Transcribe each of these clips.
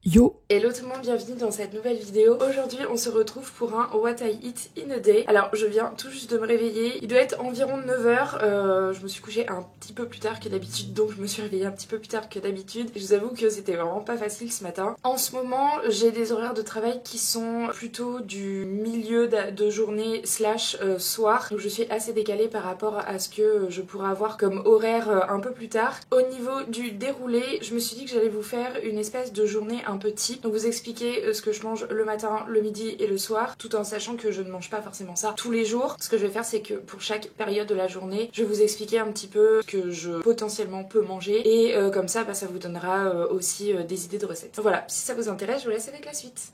Yo! Hello tout le monde, bienvenue dans cette nouvelle vidéo. Aujourd'hui on se retrouve pour un What I Eat in a Day. Alors je viens tout juste de me réveiller, il doit être environ 9h, je me suis couchée un petit peu plus tard que d'habitude, donc je me suis réveillée un petit peu plus tard que d'habitude. Je vous avoue que c'était vraiment pas facile ce matin. En ce moment j'ai des horaires de travail qui sont plutôt du milieu de journée slash soir, donc je suis assez décalée par rapport à ce que je pourrais avoir comme horaire un peu plus tard. Au niveau du déroulé, je me suis dit que j'allais vous faire une espèce de journée un peu type, donc vous expliquer ce que je mange le matin, le midi et le soir, tout en sachant que je ne mange pas forcément ça tous les jours. Ce que je vais faire, c'est que pour chaque période de la journée, je vais vous expliquer un petit peu ce que je potentiellement peux manger, et comme ça ça vous donnera aussi des idées de recettes. Voilà, si ça vous intéresse, je vous laisse avec la suite.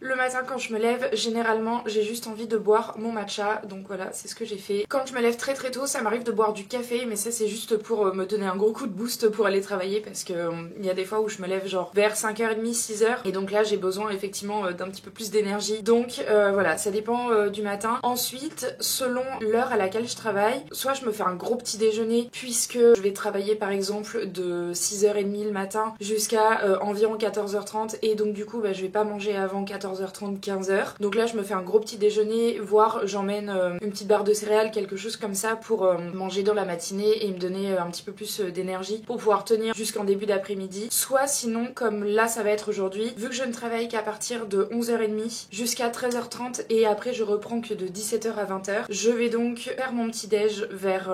Le matin quand je me lève, généralement j'ai juste envie de boire mon matcha, donc voilà, c'est ce que j'ai fait. Quand je me lève très très tôt, ça m'arrive de boire du café, mais ça c'est juste pour me donner un gros coup de boost pour aller travailler, parce que il y a des fois où je me lève genre vers 5h30, 6h, et donc là j'ai besoin effectivement d'un petit peu plus d'énergie. Donc voilà, ça dépend du matin. Ensuite, selon l'heure à laquelle je travaille, soit je me fais un gros petit déjeuner, puisque je vais travailler par exemple de 6h30 le matin jusqu'à environ 14h30, et donc du coup je vais pas manger avant 14h30, 15h. Donc là je me fais un gros petit déjeuner, voire j'emmène une petite barre de céréales, quelque chose comme ça pour manger dans la matinée et me donner un petit peu plus d'énergie pour pouvoir tenir jusqu'en début d'après-midi. Soit sinon, comme là ça va être aujourd'hui, vu que je ne travaille qu'à partir de 11h30 jusqu'à 13h30 et après je reprends que de 17h à 20h, je vais donc faire mon petit déj vers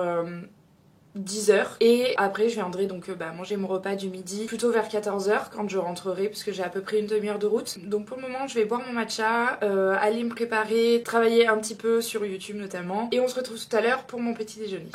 10h, et après je viendrai donc manger mon repas du midi plutôt vers 14h quand je rentrerai, puisque j'ai à peu près une demi-heure de route. Donc pour le moment je vais boire mon matcha, aller me préparer, travailler un petit peu sur YouTube notamment, et on se retrouve tout à l'heure pour mon petit déjeuner.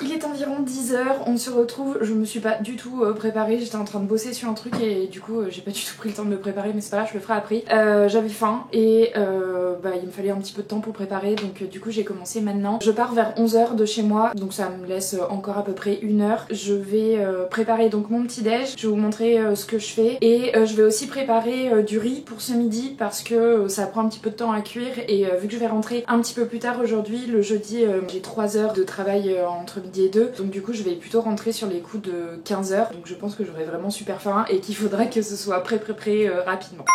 Il est environ 10h, on se retrouve, je me suis pas du tout préparée, j'étais en train de bosser sur un truc et du coup j'ai pas du tout pris le temps de me préparer, mais c'est pas grave, je le ferai après. J'avais faim et il me fallait un petit peu de temps pour préparer, donc du coup j'ai commencé maintenant. Je pars vers 11h de chez moi, donc ça me laisse encore à peu près 1h. Je vais préparer donc mon petit déj, je vais vous montrer ce que je fais, et je vais aussi préparer du riz pour ce midi parce que ça prend un petit peu de temps à cuire, et vu que je vais rentrer un petit peu plus tard aujourd'hui, le jeudi j'ai 3 heures de travail entre midi et 2, donc du coup je vais plutôt rentrer sur les coups de 15h, donc je pense que j'aurai vraiment super faim et qu'il faudrait que ce soit prêt rapidement.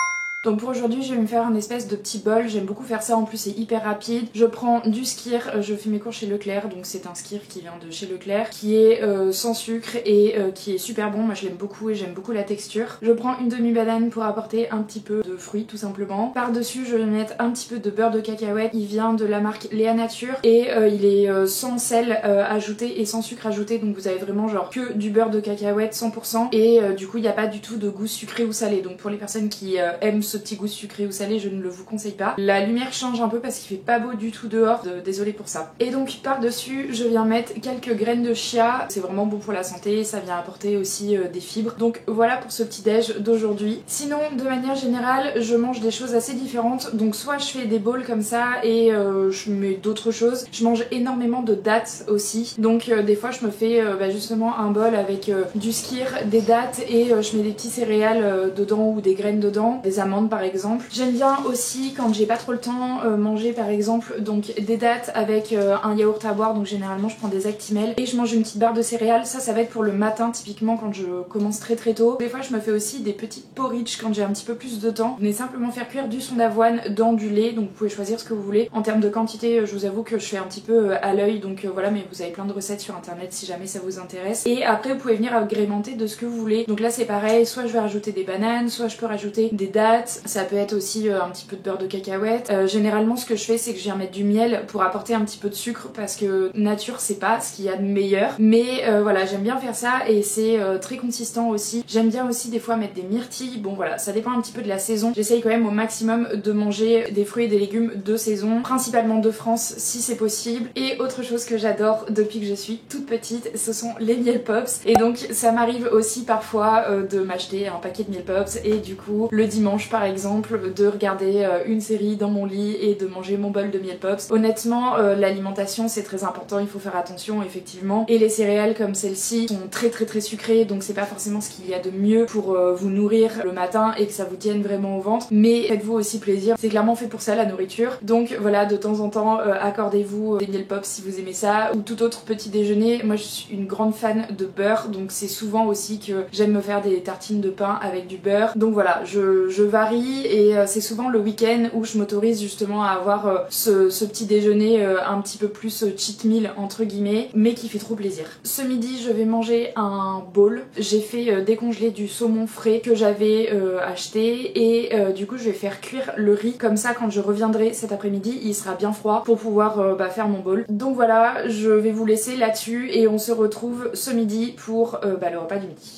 Donc pour aujourd'hui je vais me faire un espèce de petit bol, j'aime beaucoup faire ça, en plus c'est hyper rapide. Je prends du skyr, je fais mes cours chez Leclerc, donc c'est un skyr qui vient de chez Leclerc, qui est sans sucre et qui est super bon, moi je l'aime beaucoup et j'aime beaucoup la texture. Je prends une demi-banane pour apporter un petit peu de fruits tout simplement. Par dessus je vais mettre un petit peu de beurre de cacahuète, il vient de la marque Léa Nature et il est sans sel ajouté et sans sucre ajouté, donc vous avez vraiment genre que du beurre de cacahuète 100%, et du coup il n'y a pas du tout de goût sucré ou salé, donc pour les personnes qui aiment ce petit goût sucré ou salé, je ne le vous conseille pas. La lumière change un peu parce qu'il fait pas beau du tout dehors, désolée pour ça. Et donc par dessus je viens mettre quelques graines de chia, c'est vraiment bon pour la santé, ça vient apporter aussi des fibres. Donc voilà pour ce petit déj d'aujourd'hui. Sinon de manière générale je mange des choses assez différentes, donc soit je fais des bowls comme ça et je mets d'autres choses. Je mange énormément de dattes aussi, donc des fois je me fais justement un bol avec du skyr, des dattes, et je mets des petits céréales dedans ou des graines dedans, des amandes par exemple. J'aime bien aussi quand j'ai pas trop le temps manger par exemple donc des dattes avec un yaourt à boire, donc généralement je prends des Actimel et je mange une petite barre de céréales. Ça va être pour le matin typiquement quand je commence très très tôt. Des fois je me fais aussi des petites porridge quand j'ai un petit peu plus de temps. Vous venez simplement faire cuire du son d'avoine dans du lait, donc vous pouvez choisir ce que vous voulez. En termes de quantité je vous avoue que je fais un petit peu à l'œil, donc voilà, mais vous avez plein de recettes sur internet si jamais ça vous intéresse. Et après vous pouvez venir agrémenter de ce que vous voulez. Donc là c'est pareil, soit je vais rajouter des bananes, soit je peux rajouter des dattes. Ça peut être aussi un petit peu de beurre de cacahuète. Généralement ce que je fais c'est que je viens mettre du miel pour apporter un petit peu de sucre, parce que nature c'est pas ce qu'il y a de meilleur, mais voilà, j'aime bien faire ça et c'est très consistant aussi. J'aime bien aussi des fois mettre des myrtilles, bon voilà, ça dépend un petit peu de la saison. J'essaye quand même au maximum de manger des fruits et des légumes de saison, principalement de France si c'est possible. Et autre chose que j'adore depuis que je suis toute petite, ce sont les miel pops, et donc ça m'arrive aussi parfois de m'acheter un paquet de miel pops, et du coup le dimanche par par exemple de regarder une série dans mon lit et de manger mon bol de miel pops. Honnêtement, l'alimentation c'est très important, il faut faire attention effectivement. Et les céréales comme celle-ci sont très sucrées, donc c'est pas forcément ce qu'il y a de mieux pour vous nourrir le matin et que ça vous tienne vraiment au ventre. Mais faites-vous aussi plaisir, c'est clairement fait pour ça la nourriture. Donc voilà, de temps en temps, accordez-vous des miel pops si vous aimez ça, ou tout autre petit déjeuner. Moi je suis une grande fan de beurre, donc c'est souvent aussi que j'aime me faire des tartines de pain avec du beurre. Donc voilà, je varie et c'est souvent le week-end où je m'autorise justement à avoir ce petit déjeuner un petit peu plus cheat meal entre guillemets, mais qui fait trop plaisir. Ce midi je vais manger un bowl. J'ai fait décongeler du saumon frais que j'avais acheté et du coup je vais faire cuire le riz, comme ça quand je reviendrai cet après-midi il sera bien froid pour pouvoir faire mon bowl. Donc voilà, je vais vous laisser là-dessus et on se retrouve ce midi pour le repas du midi.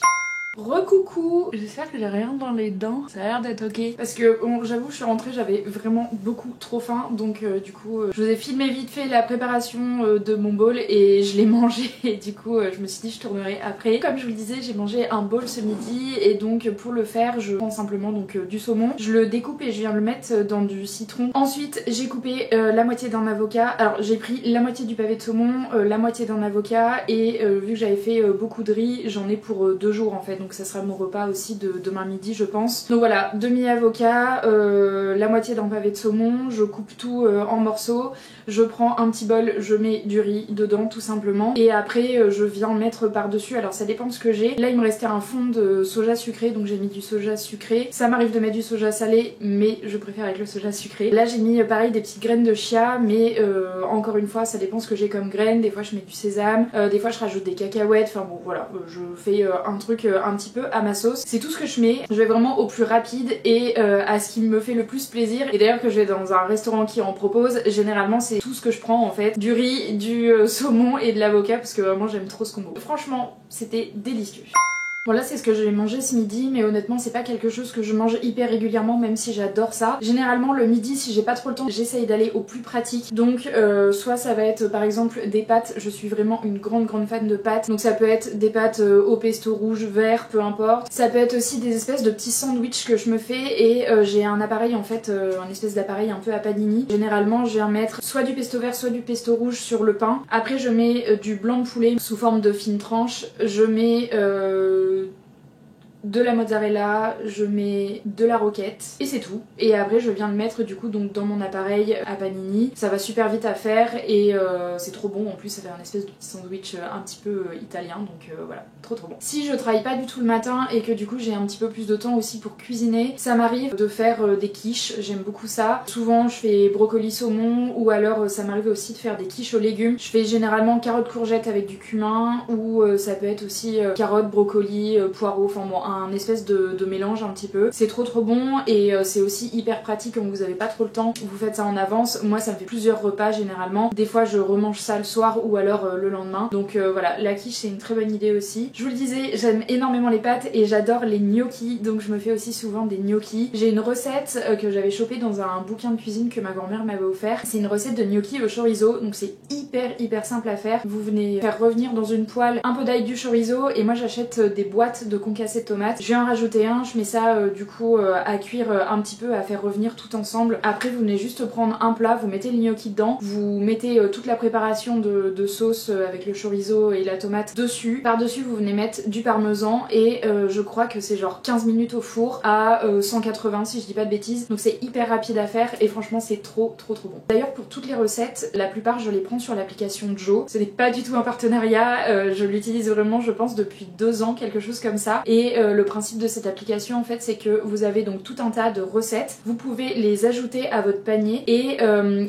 Recoucou, j'espère que j'ai rien dans les dents, ça a l'air d'être ok parce que j'avoue je suis rentrée, j'avais vraiment beaucoup trop faim, donc du coup je vous ai filmé vite fait la préparation de mon bowl et je l'ai mangé et du coup je me suis dit je tournerai après. Comme je vous le disais, j'ai mangé un bowl ce midi et donc pour le faire je prends simplement donc du saumon, je le découpe et je viens le mettre dans du citron. Ensuite j'ai coupé la moitié d'un avocat, alors j'ai pris la moitié du pavé de saumon, la moitié d'un avocat et vu que j'avais fait beaucoup de riz, j'en ai pour 2 jours en fait. Donc ça sera mon repas aussi de demain midi je pense. Donc voilà, demi avocat, la moitié d'un pavé de saumon, je coupe tout en morceaux, je prends un petit bol, je mets du riz dedans tout simplement et après je viens mettre par dessus, alors ça dépend de ce que j'ai. Là il me restait un fond de soja sucré, donc j'ai mis du soja sucré. Ça m'arrive de mettre du soja salé mais je préfère avec le soja sucré. Là j'ai mis pareil des petites graines de chia, mais encore une fois ça dépend ce que j'ai comme graines. Des fois je mets du sésame, des fois je rajoute des cacahuètes, enfin bon voilà, je fais un truc un petit peu à ma sauce. C'est tout ce que je mets. Je vais vraiment au plus rapide et à ce qui me fait le plus plaisir. Et d'ailleurs que je vais dans un restaurant qui en propose, généralement c'est tout ce que je prends en fait. Du riz, du saumon et de l'avocat parce que vraiment j'aime trop ce combo. Franchement, c'était délicieux. Bon là c'est ce que je vais manger ce midi, mais honnêtement c'est pas quelque chose que je mange hyper régulièrement même si j'adore ça. Généralement le midi si j'ai pas trop le temps j'essaye d'aller au plus pratique, donc soit ça va être par exemple des pâtes, je suis vraiment une grande fan de pâtes, donc ça peut être des pâtes au pesto rouge, vert, peu importe. Ça peut être aussi des espèces de petits sandwichs que je me fais et j'ai un appareil en fait, un espèce d'appareil un peu à panini. Généralement je viens mettre soit du pesto vert soit du pesto rouge sur le pain. Après je mets du blanc de poulet sous forme de fines tranches, je mets de la mozzarella, je mets de la roquette et c'est tout. Et après je viens le mettre du coup donc dans mon appareil à panini. Ça va super vite à faire et c'est trop bon. En plus ça fait un espèce de petit sandwich un petit peu italien, donc voilà, trop bon. Si je travaille pas du tout le matin et que du coup j'ai un petit peu plus de temps aussi pour cuisiner, ça m'arrive de faire des quiches, j'aime beaucoup ça. Souvent je fais brocoli saumon ou alors ça m'arrive aussi de faire des quiches aux légumes. Je fais généralement carottes courgettes avec du cumin ou ça peut être aussi carottes, brocoli, poireaux, enfin bon un espèce de mélange un petit peu. C'est trop bon et c'est aussi hyper pratique quand vous avez pas trop le temps. Vous faites ça en avance. Moi ça me fait plusieurs repas généralement. Des fois je remange ça le soir ou alors le lendemain. Donc voilà, la quiche c'est une très bonne idée aussi. Je vous le disais, j'aime énormément les pâtes et j'adore les gnocchis, donc je me fais aussi souvent des gnocchis. J'ai une recette que j'avais chopée dans un bouquin de cuisine que ma grand-mère m'avait offert. C'est une recette de gnocchis au chorizo, donc c'est hyper simple à faire. Vous venez faire revenir dans une poêle un peu d'ail, du chorizo et moi j'achète des boîtes de concassé de tomates. Je vais en rajouter un, je mets ça du coup à cuire un petit peu, à faire revenir tout ensemble. Après vous venez juste prendre un plat, vous mettez le gnocchi dedans, vous mettez toute la préparation de sauce avec le chorizo et la tomate dessus. Par-dessus vous venez mettre du parmesan et je crois que c'est genre 15 minutes au four à 180 si je dis pas de bêtises. Donc c'est hyper rapide à faire et franchement c'est trop bon. D'ailleurs pour toutes les recettes, la plupart je les prends sur l'application Joe. Ce n'est pas du tout un partenariat, je l'utilise vraiment je pense depuis 2 ans, quelque chose comme ça. Et le principe de cette application en fait c'est que vous avez donc tout un tas de recettes, vous pouvez les ajouter à votre panier et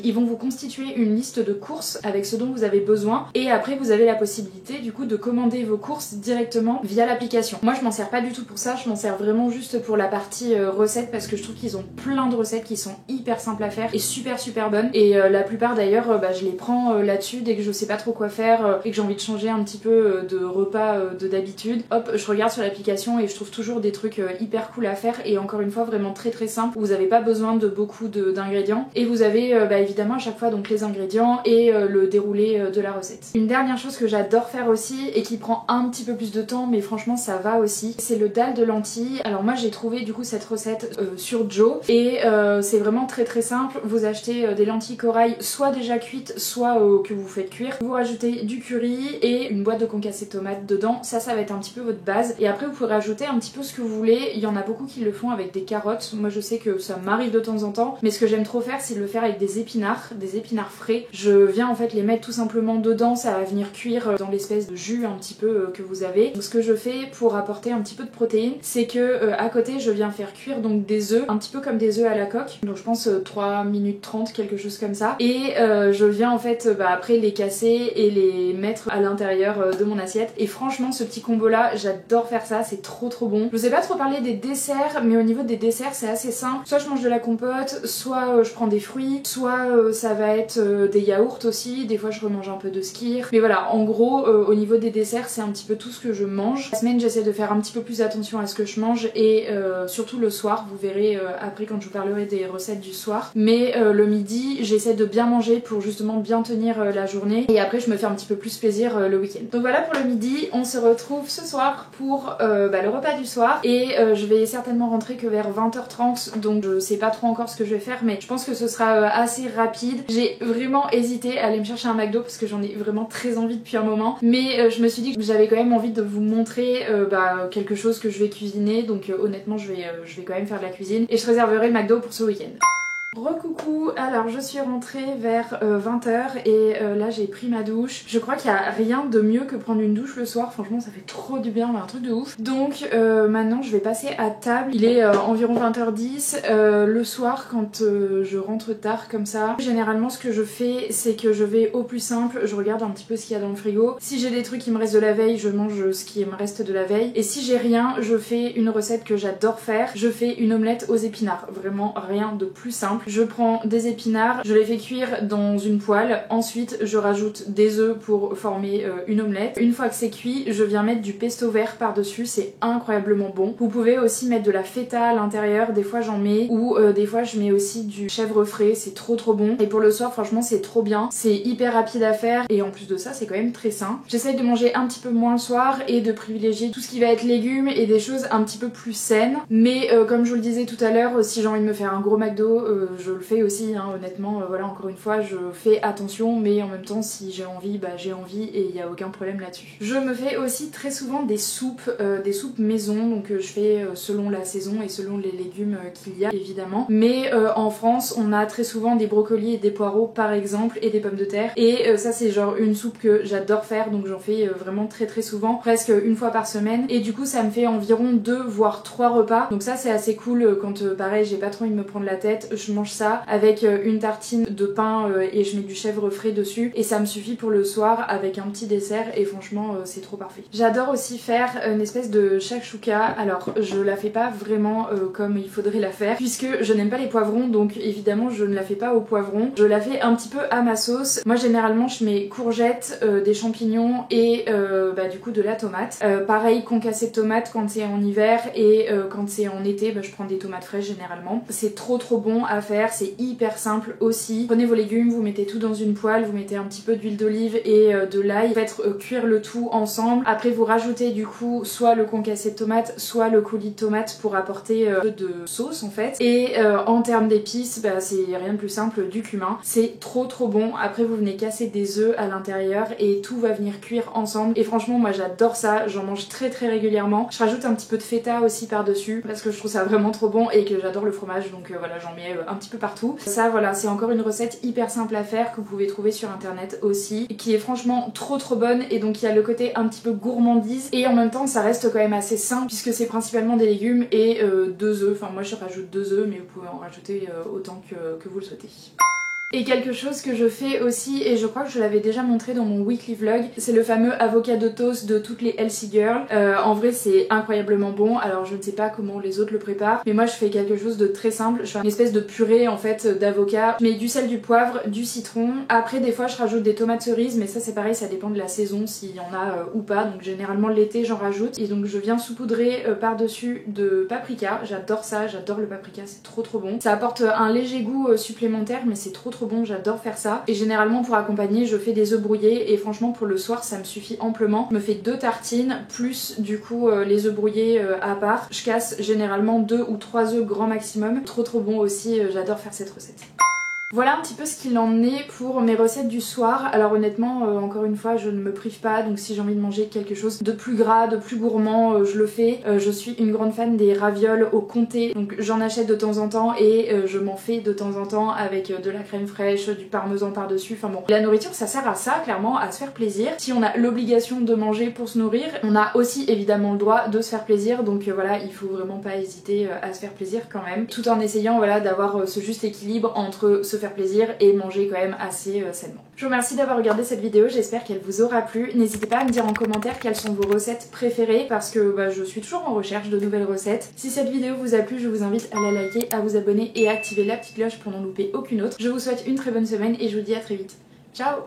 ils vont vous constituer une liste de courses avec ce dont vous avez besoin et après vous avez la possibilité du coup de commander vos courses directement via l'application. Moi je m'en sers pas du tout pour ça, je m'en sers vraiment juste pour la partie recettes parce que je trouve qu'ils ont plein de recettes qui sont hyper simples à faire et super bonnes et la plupart d'ailleurs je les prends là-dessus dès que je sais pas trop quoi faire et que j'ai envie de changer un petit peu de repas de d'habitude. Hop, je regarde sur l'application et je trouve toujours des trucs hyper cool à faire et encore une fois vraiment très très simple. Vous n'avez pas besoin de beaucoup d'ingrédients et vous avez évidemment à chaque fois donc les ingrédients et le déroulé de la recette. Une dernière chose que j'adore faire aussi et qui prend un petit peu plus de temps mais franchement ça va aussi, c'est le dalle de lentilles. Alors moi j'ai trouvé du coup cette recette sur Joe et c'est vraiment très très simple. Vous achetez des lentilles corail soit déjà cuites soit que vous faites cuire. Vous rajoutez du curry et une boîte de concassé de tomates dedans. Ça va être un petit peu votre base et après vous pouvez rajouter un petit peu ce que vous voulez. Il y en a beaucoup qui le font avec des carottes. Moi je sais que ça m'arrive de temps en temps mais ce que j'aime trop faire c'est le faire avec des épinards frais. Je viens en fait les mettre tout simplement dedans, ça va venir cuire dans l'espèce de jus un petit peu que vous avez. Donc ce que je fais pour apporter un petit peu de protéines c'est que à côté je viens faire cuire donc des œufs, un petit peu comme des œufs à la coque, donc je pense 3 minutes 30 quelque chose comme ça et je viens en fait après les casser et les mettre à l'intérieur de mon assiette et franchement ce petit combo là j'adore faire ça, c'est trop bon. Je sais pas trop parler des desserts mais au niveau des desserts c'est assez simple, soit je mange de la compote, soit je prends des fruits, soit ça va être des yaourts aussi, des fois je remange un peu de skyr, mais voilà en gros au niveau des desserts c'est un petit peu tout ce que je mange. La semaine j'essaie de faire un petit peu plus attention à ce que je mange et surtout le soir, vous verrez après quand je vous parlerai des recettes du soir, mais le midi j'essaie de bien manger pour justement bien tenir la journée et après je me fais un petit peu plus plaisir le week-end. Donc voilà pour le midi, on se retrouve ce soir pour le repas du soir et je vais certainement rentrer que vers 20h30 donc je sais pas trop encore ce que je vais faire mais je pense que ce sera assez rapide. J'ai vraiment hésité à aller me chercher un McDo parce que j'en ai vraiment très envie depuis un moment mais je me suis dit que j'avais quand même envie de vous montrer quelque chose que je vais cuisiner donc honnêtement je vais quand même faire de la cuisine et je réserverai le McDo pour ce week-end. Recoucou, alors je suis rentrée vers 20h et là j'ai pris ma douche. Je crois qu'il n'y a rien de mieux que prendre une douche le soir, franchement ça fait trop du bien, un truc de ouf. Donc maintenant je vais passer à table, il est environ 20h10 le soir quand je rentre tard comme ça. Généralement ce que je fais c'est que je vais au plus simple, je regarde un petit peu ce qu'il y a dans le frigo. Si j'ai des trucs qui me restent de la veille, je mange ce qui me reste de la veille. Et si j'ai rien, je fais une recette que j'adore faire, je fais une omelette aux épinards, vraiment rien de plus simple. Je prends des épinards, je les fais cuire dans une poêle, ensuite je rajoute des œufs pour former une omelette. Une fois que c'est cuit, je viens mettre du pesto vert par dessus, c'est incroyablement bon. Vous pouvez aussi mettre de la feta à l'intérieur, des fois j'en mets, ou des fois je mets aussi du chèvre frais, c'est trop bon. Et pour le soir franchement c'est trop bien, c'est hyper rapide à faire et en plus de ça c'est quand même très sain. J'essaye de manger un petit peu moins le soir et de privilégier tout ce qui va être légumes et des choses un petit peu plus saines. Mais comme je vous le disais tout à l'heure, si j'ai envie de me faire un gros McDo, je le fais aussi hein, honnêtement, voilà encore une fois je fais attention mais en même temps si j'ai envie, j'ai envie et il n'y a aucun problème là-dessus. Je me fais aussi très souvent des soupes maison, donc je fais selon la saison et selon les légumes qu'il y a évidemment. Mais en France on a très souvent des brocolis et des poireaux par exemple et des pommes de terre et ça c'est genre une soupe que j'adore faire donc j'en fais vraiment très souvent, presque une fois par semaine et du coup ça me fait environ 2 voire 3 repas donc ça c'est assez cool quand pareil j'ai pas trop envie de me prendre la tête, je mange ça avec une tartine de pain et je mets du chèvre frais dessus et ça me suffit pour le soir avec un petit dessert et franchement c'est trop parfait. J'adore aussi faire une espèce de shakshuka, alors je la fais pas vraiment comme il faudrait la faire puisque je n'aime pas les poivrons donc évidemment je ne la fais pas au poivron, je la fais un petit peu à ma sauce. Moi généralement je mets courgettes, des champignons et du coup de la tomate. Pareil concassé de tomates quand c'est en hiver et quand c'est en été je prends des tomates fraîches généralement. C'est trop bon à faire, c'est hyper simple aussi. Prenez vos légumes, vous mettez tout dans une poêle, vous mettez un petit peu d'huile d'olive et de l'ail, vous faites cuire le tout ensemble. Après vous rajoutez du coup soit le concassé de tomate, soit le coulis de tomate pour apporter un peu de sauce en fait. Et en termes d'épices, c'est rien de plus simple, du cumin. C'est trop bon. Après vous venez casser des œufs à l'intérieur et tout va venir cuire ensemble. Et franchement moi j'adore ça, j'en mange très régulièrement. Je rajoute un petit peu de feta aussi par dessus parce que je trouve ça vraiment trop bon et que j'adore le fromage donc voilà j'en mets un petit peu partout. Ça voilà c'est encore une recette hyper simple à faire que vous pouvez trouver sur internet aussi qui est franchement trop bonne et donc il y a le côté un petit peu gourmandise et en même temps ça reste quand même assez sain puisque c'est principalement des légumes et 2 œufs. Enfin moi je rajoute 2 œufs mais vous pouvez en rajouter autant que vous le souhaitez. Et quelque chose que je fais aussi, et je crois que je l'avais déjà montré dans mon weekly vlog, c'est le fameux avocado toast de toutes les healthy girls. En vrai c'est incroyablement bon, alors je ne sais pas comment les autres le préparent, mais moi je fais quelque chose de très simple. Je fais une espèce de purée en fait d'avocat. Je mets du sel, du poivre, du citron. Après des fois je rajoute des tomates cerises, mais ça c'est pareil, ça dépend de la saison s'il y en a ou pas. Donc généralement l'été j'en rajoute. Et donc je viens saupoudrer par-dessus de paprika. J'adore ça, j'adore le paprika, c'est trop bon. Ça apporte un léger goût supplémentaire, mais c'est trop bon, j'adore faire ça. Et généralement pour accompagner je fais des œufs brouillés, et franchement pour le soir ça me suffit amplement. Je me fais 2 tartines plus du coup les œufs brouillés à part. Je casse généralement 2 ou 3 œufs grand maximum. Trop bon aussi, j'adore faire cette recette. Voilà un petit peu ce qu'il en est pour mes recettes du soir. Alors honnêtement, encore une fois, je ne me prive pas, donc si j'ai envie de manger quelque chose de plus gras, de plus gourmand, je le fais. Je suis une grande fan des ravioles au comté, donc j'en achète de temps en temps et je m'en fais de temps en temps avec de la crème fraîche, du parmesan par-dessus, enfin bon. La nourriture, ça sert à ça, clairement, à se faire plaisir. Si on a l'obligation de manger pour se nourrir, on a aussi évidemment le droit de se faire plaisir, donc voilà, il faut vraiment pas hésiter à se faire plaisir quand même, tout en essayant voilà d'avoir ce juste équilibre entre se faire plaisir et manger quand même assez sainement. Je vous remercie d'avoir regardé cette vidéo, j'espère qu'elle vous aura plu. N'hésitez pas à me dire en commentaire quelles sont vos recettes préférées parce que je suis toujours en recherche de nouvelles recettes. Si cette vidéo vous a plu, je vous invite à la liker, à vous abonner et à activer la petite cloche pour n'en louper aucune autre. Je vous souhaite une très bonne semaine et je vous dis à très vite. Ciao!